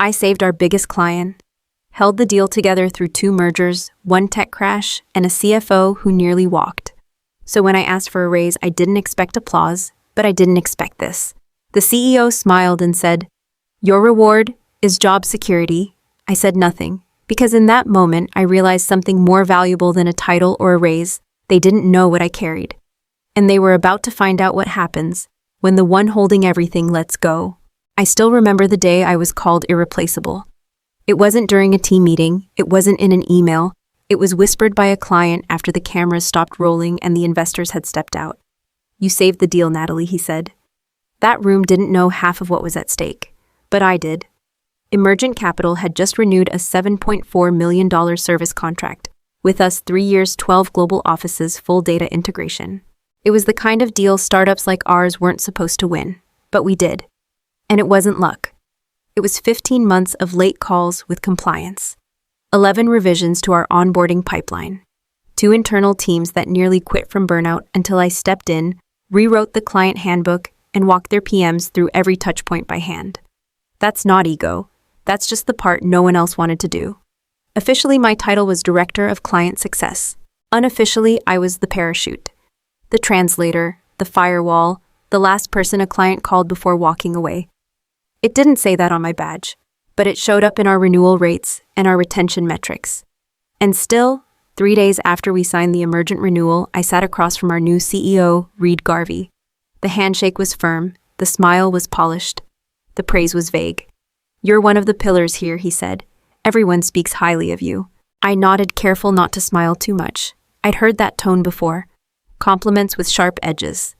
I saved our biggest client, held the deal together through 2 mergers, 1 tech crash, and a CFO who nearly walked. So when I asked for a raise, I didn't expect applause, but I didn't expect this. The CEO smiled and said, "Your reward is job security." I said nothing, because in that moment I realized something more valuable than a title or a raise. They didn't know what I carried. And they were about to find out what happens when the one holding everything lets go. I still remember the day I was called irreplaceable. It wasn't during a team meeting, it wasn't in an email, it was whispered by a client after the cameras stopped rolling and the investors had stepped out. "You saved the deal, Natalie," he said. That room didn't know half of what was at stake, but I did. Emergent Capital had just renewed a $7.4 million service contract, with us 3 years, 12 global offices, full data integration. It was the kind of deal startups like ours weren't supposed to win, but we did. And it wasn't luck. It was 15 months of late calls with compliance, 11 revisions to our onboarding pipeline, 2 internal teams that nearly quit from burnout until I stepped in, rewrote the client handbook, and walked their PMs through every touchpoint by hand. That's not ego. That's just the part no one else wanted to do. Officially, my title was Director of Client Success. Unofficially, I was the parachute, the translator, the firewall, the last person a client called before walking away. It didn't say that on my badge, but it showed up in our renewal rates and our retention metrics. And still, 3 days after we signed the emergent renewal, I sat across from our new CEO, Reed Garvey. The handshake was firm, the smile was polished, the praise was vague. "You're one of the pillars here," he said. "Everyone speaks highly of you." I nodded, careful not to smile too much. I'd heard that tone before. Compliments with sharp edges.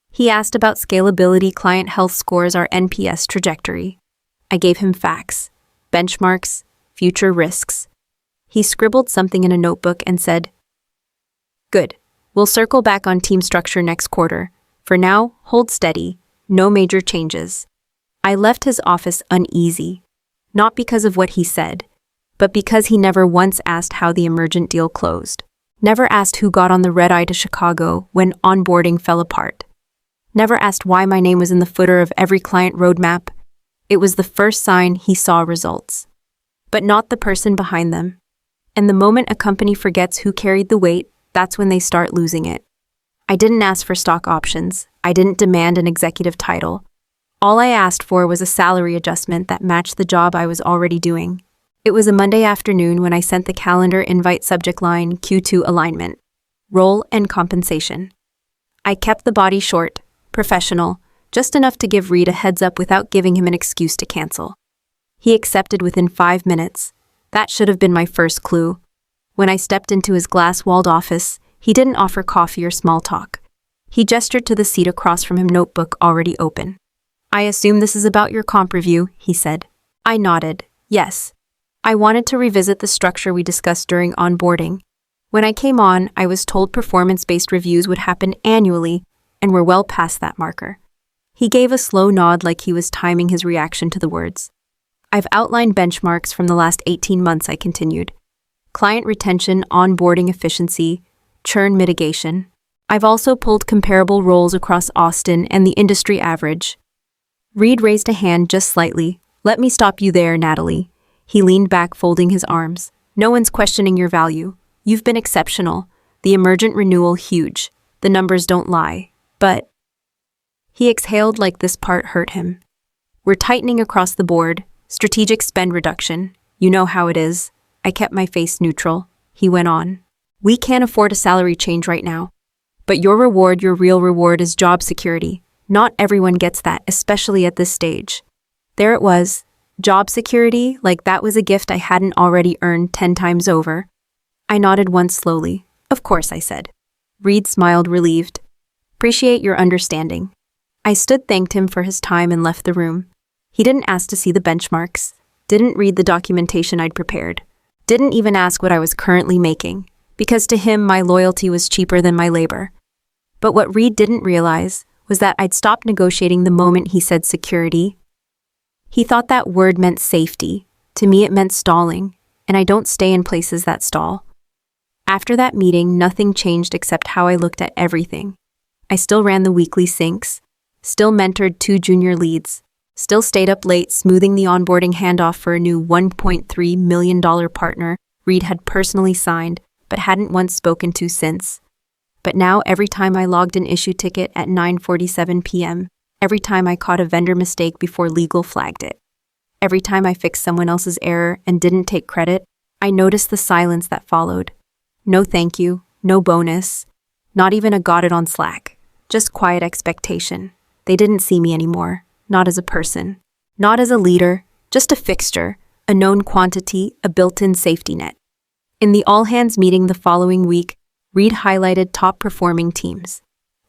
He asked about scalability, client health scores, our NPS trajectory. I gave him facts, benchmarks, future risks. He scribbled something in a notebook and said, "Good. We'll circle back on team structure next quarter. For now, hold steady. No major changes." I left his office uneasy, not because of what he said, but because he never once asked how the emergent deal closed. Never asked who got on the red-eye to Chicago when onboarding fell apart. Never asked why my name was in the footer of every client roadmap. It was the first sign he saw results, but not the person behind them. And the moment a company forgets who carried the weight, that's when they start losing it. I didn't ask for stock options. I didn't demand an executive title. All I asked for was a salary adjustment that matched the job I was already doing. It was a Monday afternoon when I sent the calendar invite, subject line Q2 alignment, role and compensation. I kept the body short, professional, just enough to give Reed a heads up without giving him an excuse to cancel. He accepted within 5 minutes. That should have been my first clue. When I stepped into his glass-walled office, he didn't offer coffee or small talk. He gestured to the seat across from him, notebook already open. "I assume this is about your comp review," he said. I nodded. Yes. I wanted to revisit the structure we discussed during onboarding. When I came on, I was told performance-based reviews would happen annually, and we're well past that marker. He gave a slow nod like he was timing his reaction to the words. "I've outlined benchmarks from the last 18 months, I continued. Client retention, onboarding efficiency, churn mitigation. I've also pulled comparable roles across Austin and the industry average." Reed raised a hand just slightly. "Let me stop you there, Natalie." He leaned back, folding his arms. "No one's questioning your value. You've been exceptional. The emergent renewal, huge. The numbers don't lie. But..." He exhaled like this part hurt him. "We're tightening across the board. Strategic spend reduction. You know how it is." I kept my face neutral. He went on. "We can't afford a salary change right now. But your reward, your real reward, is job security. Not everyone gets that, especially at this stage." There it was. Job security, like that was a gift I hadn't already earned 10 times over. I nodded once slowly. "Of course," I said. Reed smiled, relieved. "Appreciate your understanding." I stood, thanked him for his time, and left the room. He didn't ask to see the benchmarks, didn't read the documentation I'd prepared, didn't even ask what I was currently making, because to him my loyalty was cheaper than my labor. But what Reed didn't realize was that I'd stopped negotiating the moment he said security. He thought that word meant safety. To me, it meant stalling, and I don't stay in places that stall. After that meeting, nothing changed except how I looked at everything. I still ran the weekly syncs, still mentored 2 junior leads, Still stayed up late smoothing the onboarding handoff for a new $1.3 million partner Reed had personally signed but hadn't once spoken to since. But now every time I logged an issue ticket at 9:47 p.m., every time I caught a vendor mistake before legal flagged it, every time I fixed someone else's error and didn't take credit, I noticed the silence that followed. No thank you, no bonus, not even a got it on Slack, just quiet expectation. They didn't see me anymore, not as a person, not as a leader, just a fixture, a known quantity, a built-in safety net. In the all-hands meeting the following week, Reed highlighted top-performing teams.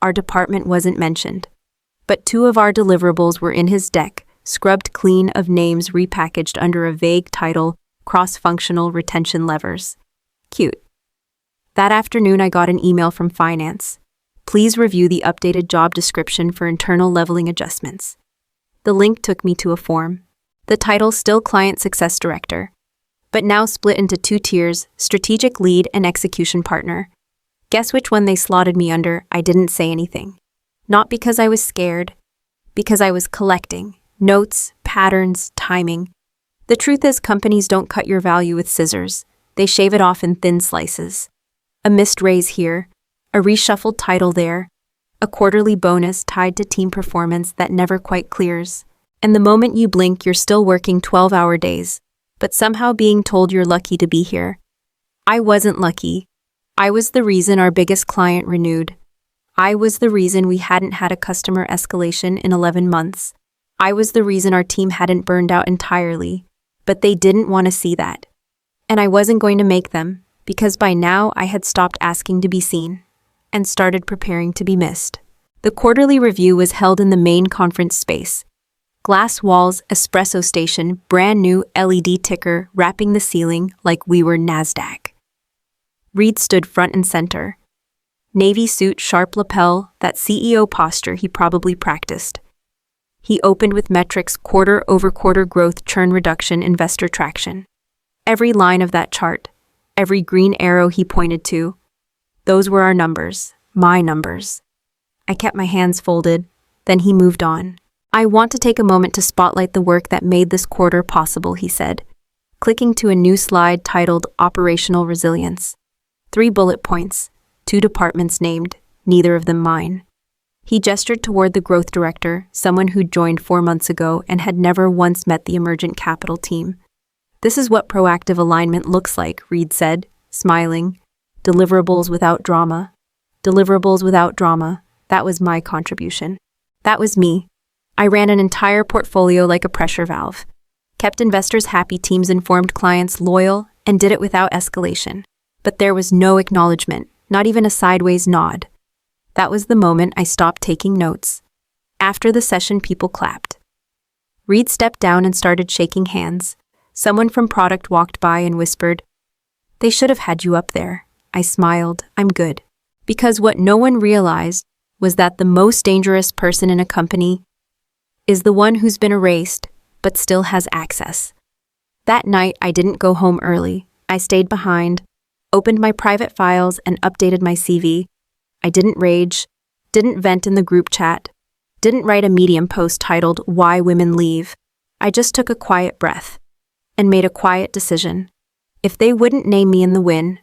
Our department wasn't mentioned, but 2 of our deliverables were in his deck, scrubbed clean of names repackaged under a vague title, cross-functional retention levers. Cute. That afternoon I got an email from finance. Please review the updated job description for internal leveling adjustments. The link took me to a form. The title still Client Success Director, but now split into 2 tiers, Strategic Lead and Execution Partner. Guess which one they slotted me under? I didn't say anything. Not because I was scared, because I was collecting notes, patterns, timing. The truth is companies don't cut your value with scissors. They shave it off in thin slices. A missed raise here, a reshuffled title there, a quarterly bonus tied to team performance that never quite clears. And the moment you blink, you're still working 12-hour days, but somehow being told you're lucky to be here. I wasn't lucky. I was the reason our biggest client renewed. I was the reason we hadn't had a customer escalation in 11 months. I was the reason our team hadn't burned out entirely, but they didn't want to see that. And I wasn't going to make them, because by now I had stopped asking to be seen and started preparing to be missed. The quarterly review was held in the main conference space. Glass walls, espresso station, brand new LED ticker wrapping the ceiling like we were NASDAQ. Reed stood front and center. Navy suit, sharp lapel, that CEO posture he probably practiced. He opened with metrics: quarter-over-quarter growth, churn reduction, investor traction. Every line of that chart, every green arrow he pointed to, those were our numbers, my numbers. I kept my hands folded, then he moved on. I want to take a moment to spotlight the work that made this quarter possible, he said, clicking to a new slide titled Operational Resilience. 3 bullet points, 2 departments named, neither of them mine. He gestured toward the growth director, someone who'd joined 4 months ago and had never once met the emergent capital team. This is what proactive alignment looks like, Reed said, smiling. Deliverables without drama. Deliverables without drama. That was my contribution. That was me. I ran an entire portfolio like a pressure valve. Kept investors happy, teams informed, clients loyal, and did it without escalation. But there was no acknowledgement, not even a sideways nod. That was the moment I stopped taking notes. After the session, people clapped. Reed stepped down and started shaking hands. Someone from product walked by and whispered, "They should have had you up there." I smiled. I'm good. Because what no one realized was that the most dangerous person in a company is the one who's been erased, but still has access. That night, I didn't go home early. I stayed behind, opened my private files, and updated my CV. I didn't rage, didn't vent in the group chat, didn't write a Medium post titled Why Women Leave. I just took a quiet breath and made a quiet decision. If they wouldn't name me in the win,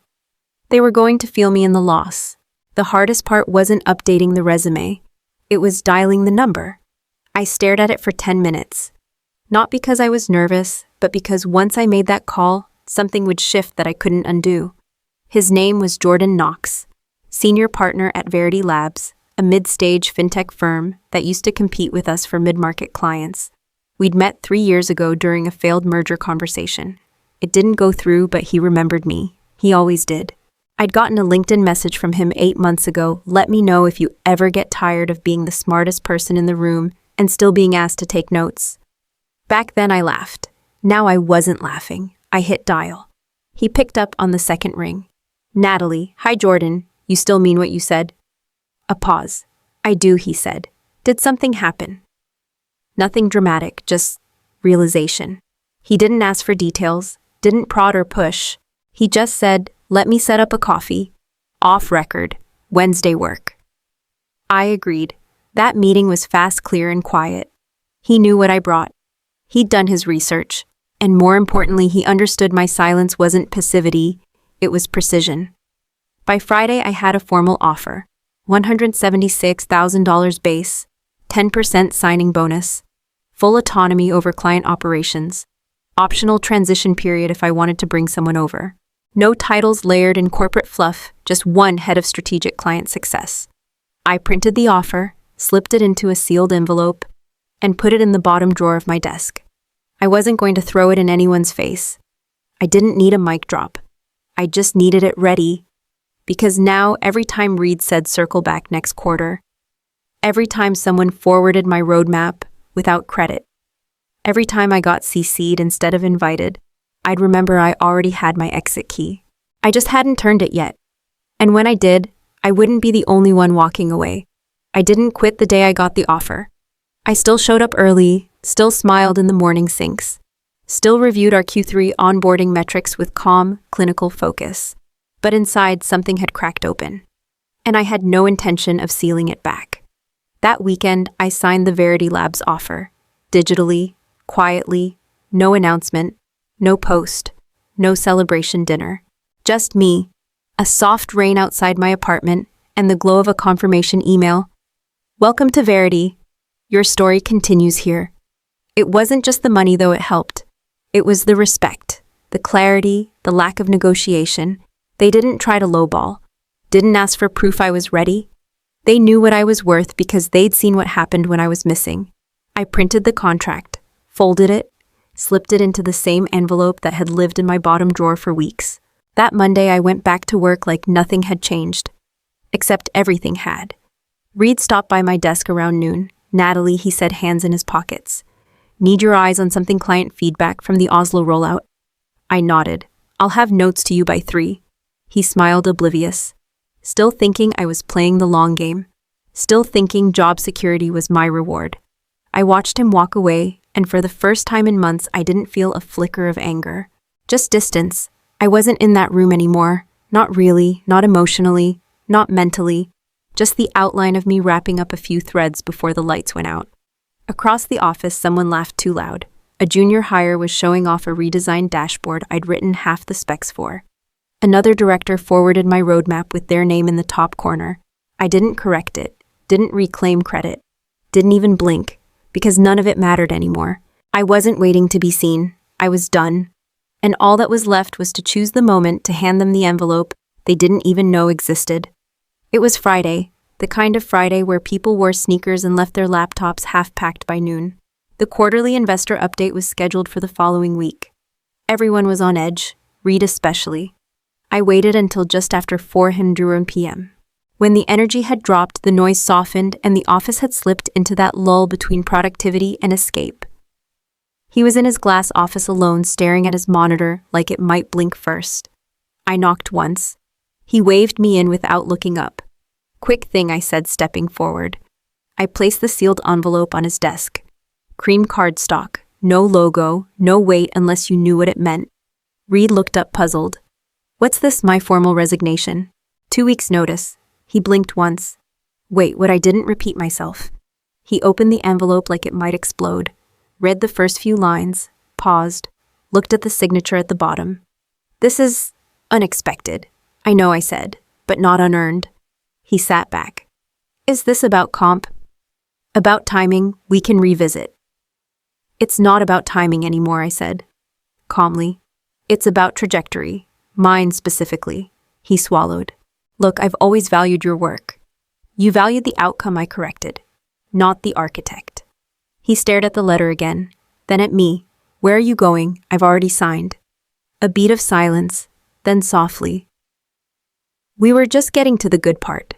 they were going to feel me in the loss. The hardest part wasn't updating the resume. It was dialing the number. I stared at it for 10 minutes. Not because I was nervous, but because once I made that call, something would shift that I couldn't undo. His name was Jordan Knox, senior partner at Verity Labs, a mid-stage fintech firm that used to compete with us for mid-market clients. We'd met 3 years ago during a failed merger conversation. It didn't go through, but he remembered me. He always did. I'd gotten a LinkedIn message from him 8 months ago. Let me know if you ever get tired of being the smartest person in the room and still being asked to take notes. Back then I laughed. Now I wasn't laughing. I hit dial. He picked up on the second ring. "Natalie, hi Jordan, you still mean what you said?" A pause. "I do," he said. "Did something happen?" Nothing dramatic, just realization. He didn't ask for details, didn't prod or push. He just said, "Let me set up a coffee. Off record. Wednesday work." I agreed. That meeting was fast, clear, and quiet. He knew what I brought. He'd done his research. And more importantly, he understood my silence wasn't passivity, it was precision. By Friday, I had a formal offer. $176,000 base, 10% signing bonus, full autonomy over client operations, optional transition period if I wanted to bring someone over. No titles layered in corporate fluff, just one head of strategic client success. I printed the offer, slipped it into a sealed envelope, and put it in the bottom drawer of my desk. I wasn't going to throw it in anyone's face. I didn't need a mic drop. I just needed it ready, because now every time Reed said circle back next quarter, every time someone forwarded my roadmap without credit, every time I got CC'd instead of invited, I'd remember I already had my exit key. I just hadn't turned it yet. And when I did, I wouldn't be the only one walking away. I didn't quit the day I got the offer. I still showed up early, still smiled in the morning syncs, still reviewed our Q3 onboarding metrics with calm, clinical focus. But inside, something had cracked open. And I had no intention of sealing it back. That weekend, I signed the Verity Labs offer. Digitally, quietly, no announcement, no post, no celebration dinner. Just me, a soft rain outside my apartment, and the glow of a confirmation email. Welcome to Verity. Your story continues here. It wasn't just the money, though it helped. It was the respect, the clarity, the lack of negotiation. They didn't try to lowball, didn't ask for proof I was ready. They knew what I was worth because they'd seen what happened when I was missing. I printed the contract, folded it, slipped it into the same envelope that had lived in my bottom drawer for weeks. That Monday, I went back to work like nothing had changed. Except everything had. Reed stopped by my desk around noon. Natalie, he said, hands in his pockets. Need your eyes on something client feedback from the Oslo rollout? I nodded. I'll have notes to you by 3. He smiled, oblivious. Still thinking I was playing the long game. Still thinking job security was my reward. I watched him walk away, and for the first time in months, I didn't feel a flicker of anger. Just distance. I wasn't in that room anymore. Not really, not emotionally, not mentally. Just the outline of me wrapping up a few threads before the lights went out. Across the office, someone laughed too loud. A junior hire was showing off a redesigned dashboard I'd written half the specs for. Another director forwarded my roadmap with their name in the top corner. I didn't correct it, didn't reclaim credit, didn't even blink, because none of it mattered anymore. I wasn't waiting to be seen. I was done. And all that was left was to choose the moment to hand them the envelope they didn't even know existed. It was Friday, the kind of Friday where people wore sneakers and left their laptops half-packed by noon. The quarterly investor update was scheduled for the following week. Everyone was on edge, Reed especially. I waited until just after 4:00 p.m. When the energy had dropped, the noise softened, and the office had slipped into that lull between productivity and escape. He was in his glass office alone, staring at his monitor like it might blink first. I knocked once. He waved me in without looking up. Quick thing, I said, stepping forward. I placed the sealed envelope on his desk. Cream cardstock, no logo, no weight unless you knew what it meant. Reed looked up puzzled. What's this, my formal resignation? 2 weeks' notice. He blinked once. Wait, what? I didn't repeat myself. He opened the envelope like it might explode, read the first few lines, paused, looked at the signature at the bottom. This is unexpected. I know, I said, but not unearned. He sat back. Is this about comp? About timing, we can revisit. It's not about timing anymore, I said, calmly. It's about trajectory, mine specifically. He swallowed. Look, I've always valued your work. You valued the outcome, I corrected, not the architect. He stared at the letter again, then at me. Where are you going? I've already signed. A beat of silence, then softly. We were just getting to the good part.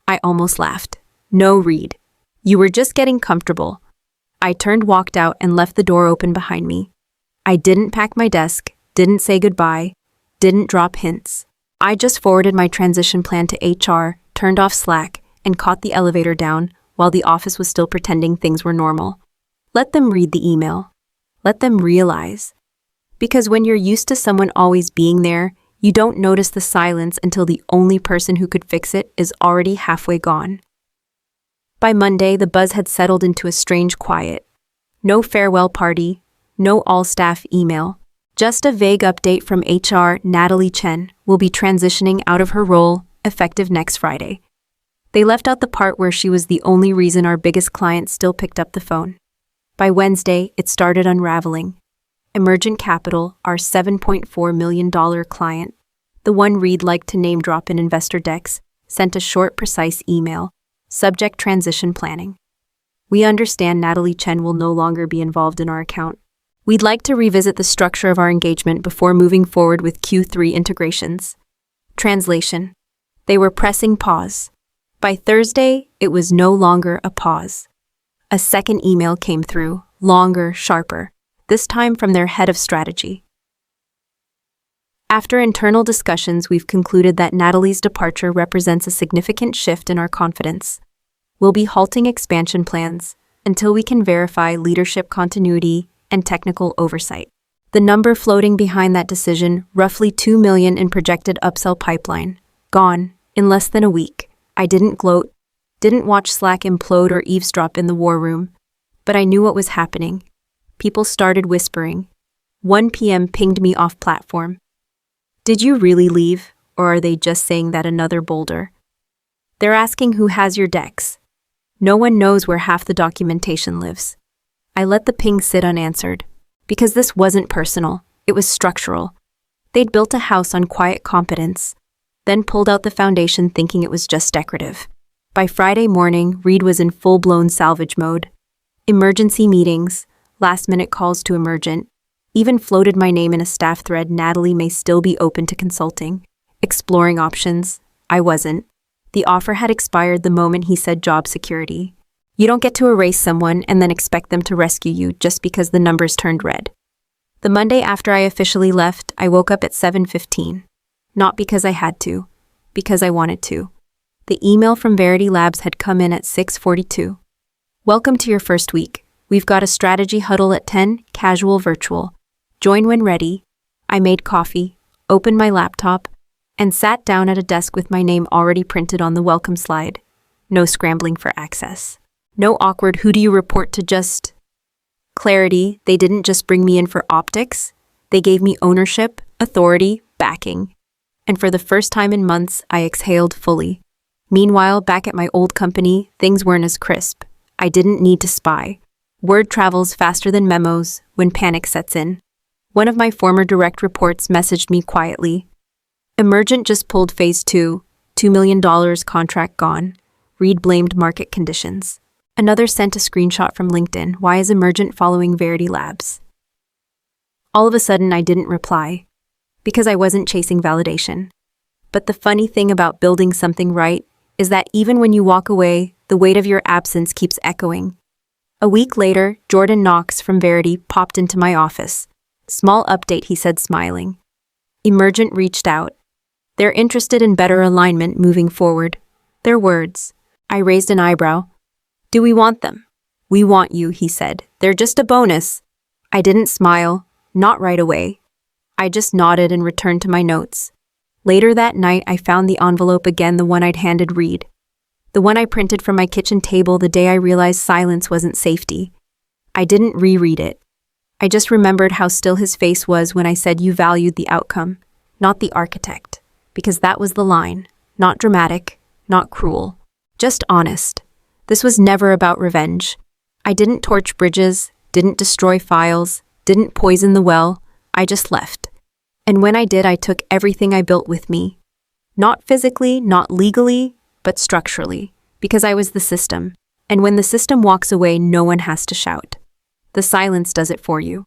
I almost laughed. No, Reed. You were just getting comfortable. I turned, walked out, and left the door open behind me. I didn't pack my desk, didn't say goodbye, didn't drop hints. I just forwarded my transition plan to HR, turned off Slack, and caught the elevator down while the office was still pretending things were normal. Let them read the email. Let them realize. Because when you're used to someone always being there, you don't notice the silence until the only person who could fix it is already halfway gone. By Monday, the buzz had settled into a strange quiet. No farewell party, no all-staff email. Just a vague update from HR. Natalie Chen will be transitioning out of her role effective next Friday. They left out the part where she was the only reason our biggest client still picked up the phone. By Wednesday, it started unraveling. Emergent Capital, our $7.4 million client, the one Reed liked to name drop in investor decks, sent a short, precise email. Subject: transition planning. We understand Natalie Chen will no longer be involved in our account. We'd like to revisit the structure of our engagement before moving forward with Q3 integrations. Translation: they were pressing pause. By Thursday, it was no longer a pause. A second email came through, longer, sharper, this time from their head of strategy. After internal discussions, we've concluded that Natalie's departure represents a significant shift in our confidence. We'll be halting expansion plans until we can verify leadership continuity and technical oversight. The number floating behind that decision, roughly $2 million in projected upsell pipeline, gone in less than a week. I didn't gloat, didn't watch Slack implode or eavesdrop in the war room, but I knew what was happening. People started whispering. 1 p.m. pinged me off platform. Did you really leave, or are they just saying that another boulder? They're asking who has your decks. No one knows where half the documentation lives. I let the ping sit unanswered, because this wasn't personal, it was structural. They'd built a house on quiet competence, then pulled out the foundation thinking it was just decorative. By Friday morning, Reed was in full-blown salvage mode. Emergency meetings, last-minute calls to Emergent, even floated my name in a staff thread. Natalie may still be open to consulting, exploring options. I wasn't. The offer had expired the moment he said job security. You don't get to erase someone and then expect them to rescue you just because the numbers turned red. The Monday after I officially left, I woke up at 7:15. Not because I had to, because I wanted to. The email from Verity Labs had come in at 6:42. Welcome to your first week. We've got a strategy huddle at 10, casual virtual. Join when ready. I made coffee, opened my laptop, and sat down at a desk with my name already printed on the welcome slide. No scrambling for access. No awkward who do you report to, just clarity. They didn't just bring me in for optics. They gave me ownership, authority, backing. And for the first time in months, I exhaled fully. Meanwhile, back at my old company, things weren't as crisp. I didn't need to spy. Word travels faster than memos when panic sets in. One of my former direct reports messaged me quietly. Emergent just pulled phase 2, $2 million contract gone. Reed blamed market conditions. Another sent a screenshot from LinkedIn. Why is Emergent following Verity Labs? All of a sudden, I didn't reply, because I wasn't chasing validation. But the funny thing about building something right is that even when you walk away, the weight of your absence keeps echoing. A week later, Jordan Knox from Verity popped into my office. Small update, he said, smiling. Emergent reached out. They're interested in better alignment moving forward. Their words. I raised an eyebrow. Do we want them? We want you, he said. They're just a bonus. I didn't smile, not right away. I just nodded and returned to my notes. Later that night, I found the envelope again, the one I'd handed Reed. The one I printed from my kitchen table the day I realized silence wasn't safety. I didn't reread it. I just remembered how still his face was when I said you valued the outcome, not the architect. Because that was the line. Not dramatic, not cruel, just honest. This was never about revenge. I didn't torch bridges, didn't destroy files, didn't poison the well. I just left. And when I did, I took everything I built with me. Not physically, not legally, but structurally. Because I was the system. And when the system walks away, no one has to shout. The silence does it for you.